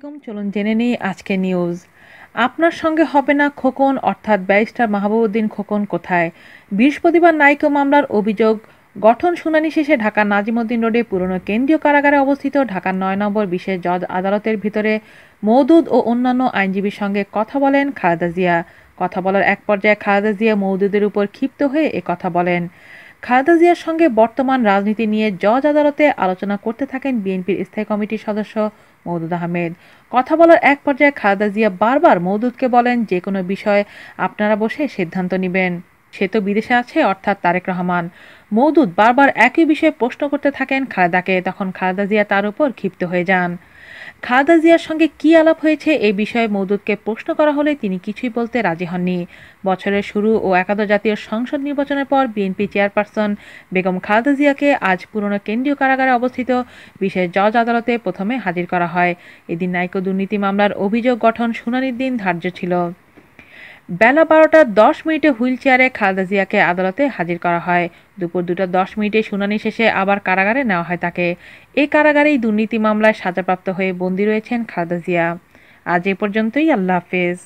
আলাইকুম, চলুন জেনে নিই আজকে নিউজ। আপনার সঙ্গে হবে না খোকন অর্থাৎ ব্যারিস্টার মাহবুবউদ্দিন খোকন কোথায়? বৃহস্পতিবার নাইকো মামলার অভিযোগ গঠন শুনানি শেষে ঢাকার নাজিমউদ্দিন রোডে পুরনো কেন্দ্রীয় কারাগারে অবস্থিত ঢাকার ৯ নম্বর বিশেষ জজ আদালতের ভিতরে মওদুদ ও অন্যান্য আইনজীবীর সঙ্গে কথা বলেন খালেদা জিয়া। কথা বলার এক পর্যায়ে খালেদা জিয়া মওদুদের উপর ক্ষিপ্ত হয়ে কথা বলেন। খালেদা জিয়ার সঙ্গে বর্তমান রাজনীতি নিয়ে জজ আদালতে আলোচনা করতে থাকেন বিএনপির স্থায়ী কমিটির সদস্য মওদুদ আহমেদ। কথা বলার এক পর্যায়ে খালেদা জিয়া বারবার মওদুদকে বলেন, যে কোনো বিষয়ে আপনারা বসে সিদ্ধান্ত নেবেন। সে তো বিদেশে আছে, অর্থাৎ তারেক রহমান। মওদুদ বারবার একই বিষয়ে প্রশ্ন করতে থাকেন খালেদাকে। তখন খালেদা জিয়া তার উপর ক্ষিপ্ত হয়ে যান। খালেদা জিয়ার সঙ্গে কী আলাপ হয়েছে এই বিষয়ে মওদুদকে প্রশ্ন করা হলে তিনি কিছুই বলতে রাজি হননি। বছরের শুরু ও একাদশ জাতীয় সংসদ নির্বাচনের পর বিএনপি চেয়ারপারসন বেগম খালেদা জিয়াকে আজ পুরনো কেন্দ্রীয় কারাগারে অবস্থিত বিশেষ জজ আদালতে প্রথমে হাজির করা হয়। এদিন নাইকো দুর্নীতি মামলার অভিযোগ গঠন শুনানির দিন ধার্য ছিল। বেলা ১২টা ১০ হুইল চেয়ারে খালেদা জিয়াকে আদালতে হাজির করা হয়। দুপুর ২টা ১০ শুনানি শেষে আবার কারাগারে নেওয়া হয় তাকে। এই কারাগারেই দুর্নীতি মামলায় সাজাপ্রাপ্ত হয়ে বন্দী রয়েছেন খালেদা জিয়া। আজ এ পর্যন্তই। আল্লাহ হাফেজ।